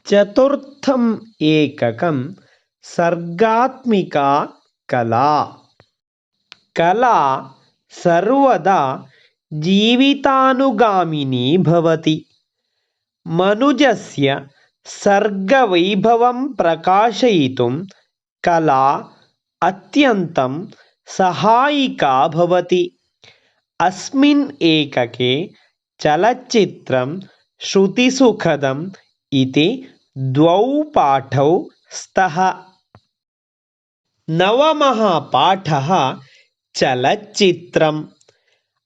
चतुर्थम् एककं सर्गात्मिका कला। कला सर्वदा जीवितानुगामिनी भवति। मनुजस्य सर्गवैभवं प्रकाशयितुं कला अत्यन्तं सहायिका भवति। अस्मिन् एकके चलच्चित्रं श्रुतिसुखदम् इति द्वौ पाठौ स्तः। नवमः पाठः चलच्चित्रम्।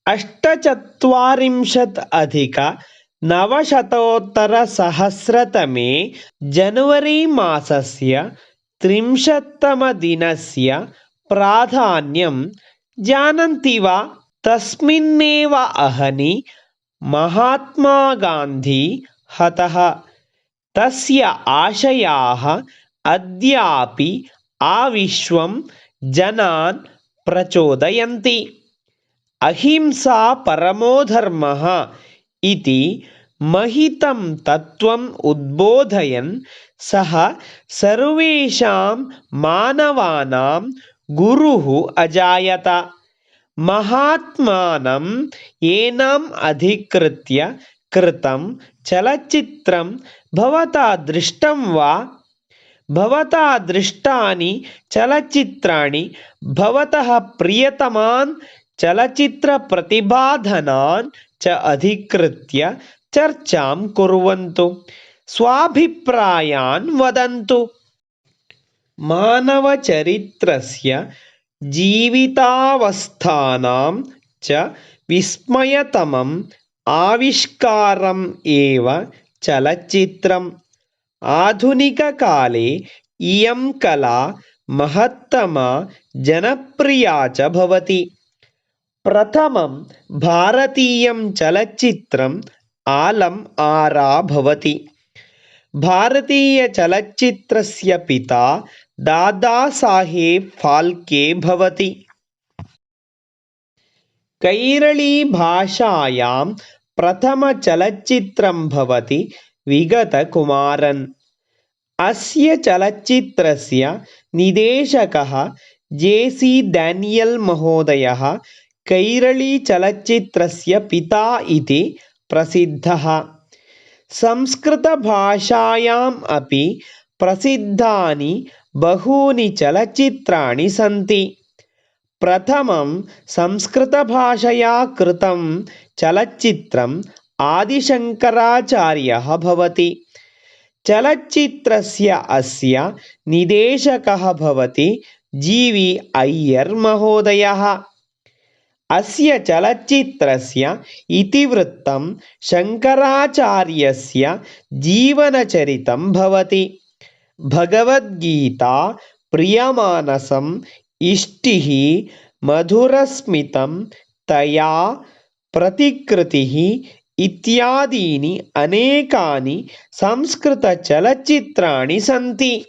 848-900तमे जनवरी मासस्य 30तमदिनस्य प्राधान्यं जानन्ति वा? तस्मिन्नेव अहनि महात्मा गान्धी हतः। तस्य आशयाः अद्यापि आविश्वं जनान् प्रचोदयन्ति। अहिंसा परमो धर्मः इति महितं तत्त्वम् उद्बोधयन् सः सर्वेषां मानवानां गुरुः अजायत। महात्मानं एनम् अधिकृत्य कृतं चलच्चित्रं भवता दृष्टं वा? भवता दृष्टानि चलच्चित्राणि भवतः प्रियतमान् चलच्चित्रप्रतिभाधनान् च अधिकृत्य चर्चां कुर्वन्तु। स्वाभिप्रायान् वदन्तु। मानवचरित्रस्य जीवितावस्थानां च विस्मयतमम् आविष्कारम् एव चलच्चित्रम्। आधुनिककाले इयं कला महत्तमा जनप्रिया च भवति। प्रथमं भारतीयं चलच्चित्रम् आलम् आरा भवति। भारतीयचलच्चित्रस्य पिता दादासाहेब् फाल्के भवति। कैरळीभाषायां प्रथमचलच्चित्रं भवति विगतकुमारन्। अस्य चलच्चित्रस्य निर्देशकः जे.सी. डैनियल् महोदयः कैरळीचलच्चित्रस्य पिता इति प्रसिद्धः। संस्कृतभाषायाम् अपि प्रसिद्धानि बहूनि चलच्चित्राणि सन्ति। प्रथमं संस्कृतभाषया कृतं चलच्चित्रम् आदिशङ्कराचार्यः भवति। चलच्चित्रस्य अस्य निर्देशकः भवति जी.वी. अय्यर् महोदयः। अस्य चलच्चित्रस्य इतिवृत्तं शङ्कराचार्यस्य जीवनचरितं भवति। भगवद्गीता, प्रियमानसम्, इष्टिः, मधुरस्मितं, तया, प्रतिकृतिः इत्यादीनि अनेकानि संस्कृतचलच्चित्राणि सन्ति।